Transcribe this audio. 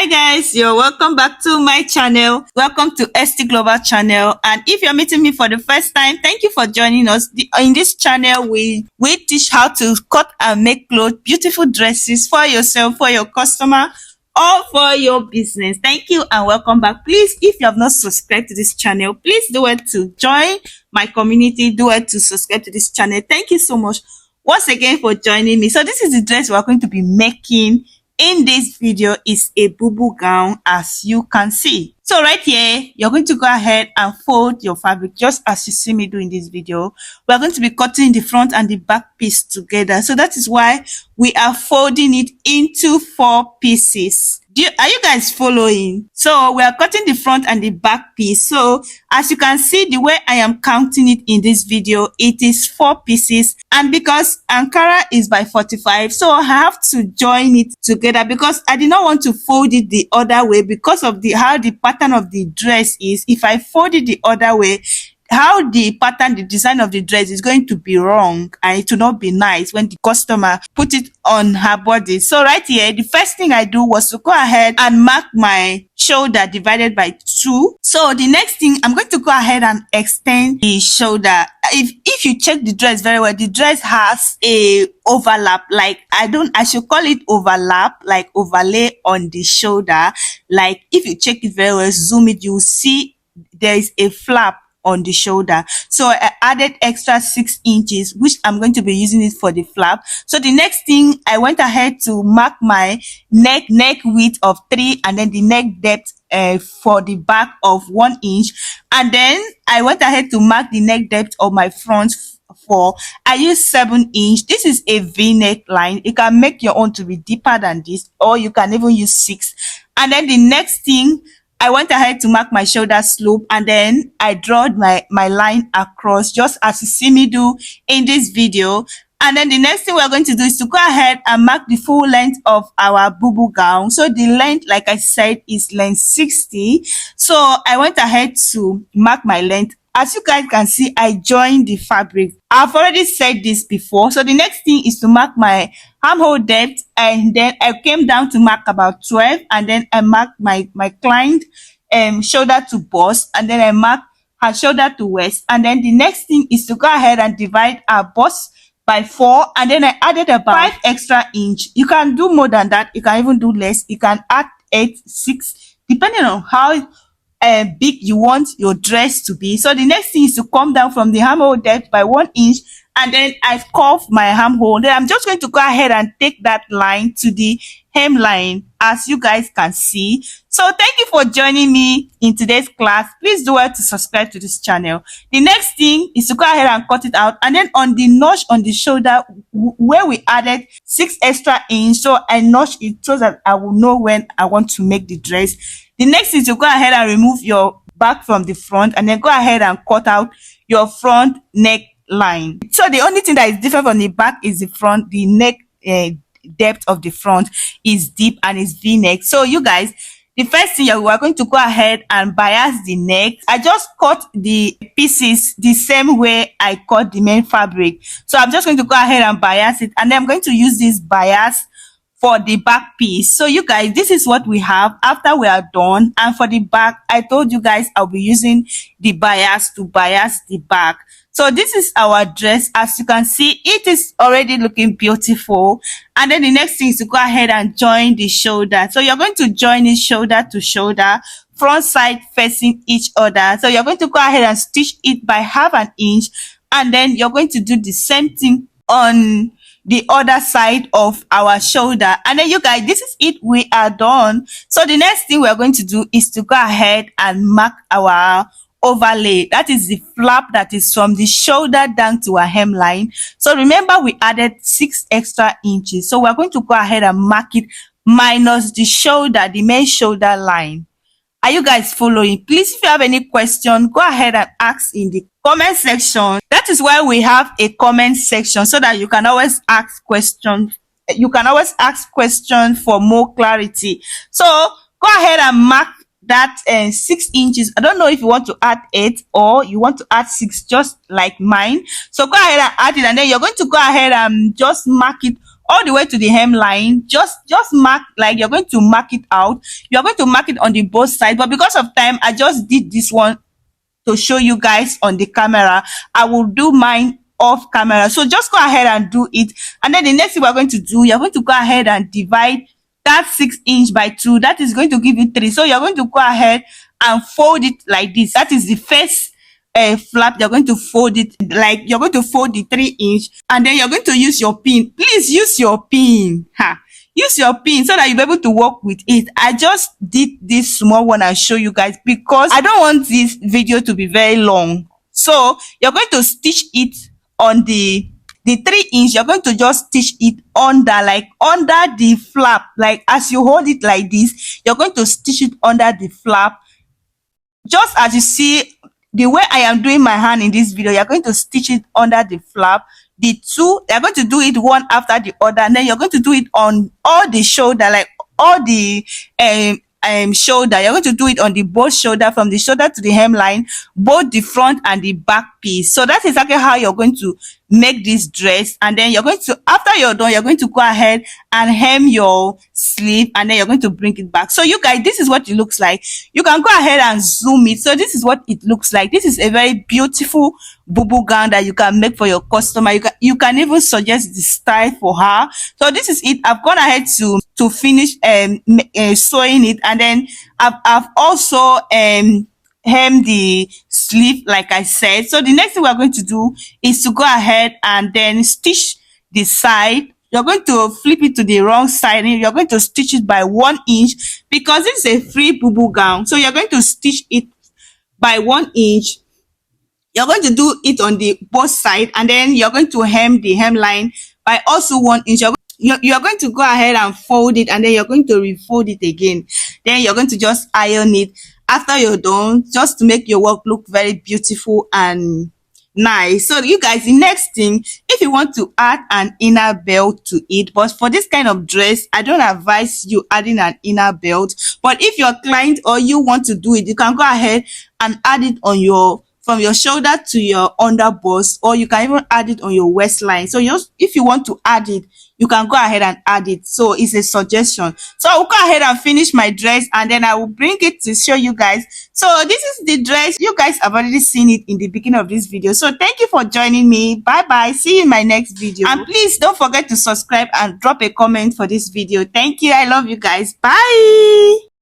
Hi guys, you're welcome back to my channel. Welcome to ST Global channel. And if you're meeting me for the first time, thank you for joining us. In this channel, we teach how to cut and make clothes, beautiful dresses for yourself, for your customer, or for your business. Thank you and welcome back. Please, if you have not subscribed to this channel, please do it to join my community. Do it to subscribe to this channel. Thank you so much once again for joining me. So this is the dress we're going to be making in this video. Is a bubu gown, as you can see. So right here, you're going to go ahead and fold your fabric just as you see me do in this video. We're going to be cutting the front and the back piece together. So that is why we are folding it into 4 pieces. Are you guys following? So we are cutting the front and the back piece. So as you can see, the way I am counting it in this video, it is 4 pieces. And because Ankara is by 45, so I have to join it together because I did not want to fold it the other way because of how the pattern of the dress is. If I fold it the other way, how the pattern, the design of the dress is going to be wrong, and it will not be nice when the customer put it on her body. So right here, the first thing I do was to go ahead and mark my shoulder divided by 2. So the next thing, I'm going to go ahead and extend the shoulder. If you check the dress very well, the dress has a overlap, like I should call it overlap, like overlay on the shoulder. Like if you check it very well, zoom it, you will see there is a flap on the shoulder. So I added extra 6 inches, which I'm going to be using it for the flap. So the next thing, I went ahead to mark my neck width of 3, and then the neck depth for the back of 1 inch. And then I went ahead to mark the neck depth of my front for, I use 7 inch. This is a V-neck line. You can make your own to be deeper than this, or you can even use 6. And then the next thing, I went ahead to mark my shoulder slope, and then I drawed my line across just as you see me do in this video. And then the next thing we're going to do is to go ahead and mark the full length of our bubu gown. So the length, like I said, is length 60. So I went ahead to mark my length. As you guys can see, I joined the fabric. I've already said this before. So the next thing is to mark my armhole depth, and then I came down to mark about 12, and then I marked my client shoulder to bust, and then I marked her shoulder to waist. And then the next thing is to go ahead and divide our bust by 4, and then I added about 5 extra inch. You can do more than that. You can even do less. You can add 8, 6, depending on how big you want your dress to be. So the next thing is to come down from the armhole depth by 1 inch, and then I curve my armhole. Then I'm just going to go ahead and take that line to the hemline, as you guys can see. So thank you for joining me in today's class. Please do well to subscribe to this channel. The next thing is to go ahead and cut it out, and then on the notch on the shoulder where we added 6 extra inch, so I notch it so that I will know when I want to make the dress. The next is to go ahead and remove your back from the front, and then go ahead and cut out your front neck line. So the only thing that is different from the back is the front. The neck depth of the front is deep and is V-neck. So you guys, the first thing we are going to go ahead and bias the neck. I just cut the pieces the same way I cut the main fabric. So I'm just going to go ahead and bias it, and then I'm going to use this bias for the back piece. So you guys, this is what we have after we are done. And for the back, I told you guys I'll be using the bias to bias the back. So this is our dress. As you can see, it is already looking beautiful. And then the next thing is to go ahead and join the shoulder. So you're going to join it shoulder to shoulder, front side facing each other. So you're going to go ahead and stitch it by ½ an inch, and then you're going to do the same thing on the other side of our shoulder. And then you guys, this is it, we are done. So the next thing we're going to do is to go ahead and mark our overlay. That is the flap that is from the shoulder down to our hemline. So remember, we added 6 extra inches, so we're going to go ahead and mark it minus the shoulder, the main shoulder line. Are you guys following? Please, if you have any question, go ahead and ask in the comment section. That is why we have a comment section, so that you can always ask questions. You can always ask questions for more clarity. So go ahead and mark that 6 inches. I don't know if you want to add 8 or you want to add 6, just like mine. So go ahead and add it, and then you're going to go ahead and just mark it all the way to the hemline. Just mark, like you're going to mark it out. You're going to mark it on the both sides, but because of time, I just did this one to show you guys on the camera. I will do mine off camera, so just go ahead and do it. And then the next thing we're going to do, you're going to go ahead and divide that 6 inch by 2. That is going to give you 3. So you're going to go ahead and fold it like this. That is the first flap. You're going to fold it, like you're going to fold the 3 inch, and then you're going to use your pin. Please use your pin. Use your pin so that you'll be able to work with it. I just did this small one and show you guys because I don't want this video to be very long. So you're going to stitch it on the 3 inch. You're going to just stitch it under, like under the flap. Like as you hold it like this, you're going to stitch it under the flap. Just as you see the way I am doing my hand in this video, you're going to stitch it under the flap. The two, you're going to do it one after the other, and then you're going to do it on all the shoulder, like all the shoulder. You're going to do it on the both shoulder, from the shoulder to the hemline, both the front and the back piece. So that's exactly how you're going to make this dress. And then you're going to, after you're done, you're going to go ahead and hem your sleeve, and then you're going to bring it back. So you guys, this is what it looks like. You can go ahead and zoom it. So this is what it looks like. This is a very beautiful bubu gown that you can make for your customer. You can even suggest the style for her. So this is it. I've gone ahead to finish sewing it, and then I've also hem the sleeve like I said. So the next thing we're going to do is to go ahead and then stitch the side. You're going to flip it to the wrong side, and you're going to stitch it by 1 inch because this is a free bubu gown. So you're going to stitch it by 1 inch. You're going to do it on the both side, and then you're going to hem the hemline by also 1 inch. You're going to go ahead and fold it, and then you're going to refold it again. Then you're going to just iron it after you're done, just to make your work look very beautiful and nice. So you guys, the next thing, if you want to add an inner belt to it, but for this kind of dress, I don't advise you adding an inner belt. But if your client or you want to do it, you can go ahead and add it on your, from your shoulder to your under bust, or you can even add it on your waistline. So if you want to add it, you can go ahead and add it. So it's a suggestion. So I'll go ahead and finish my dress, and then I will bring it to show you guys. So this is the dress. You guys have already seen it in the beginning of this video. So thank you for joining me. Bye bye. See you in my next video. And please don't forget to subscribe and drop a comment for this video. Thank you. I love you guys. Bye.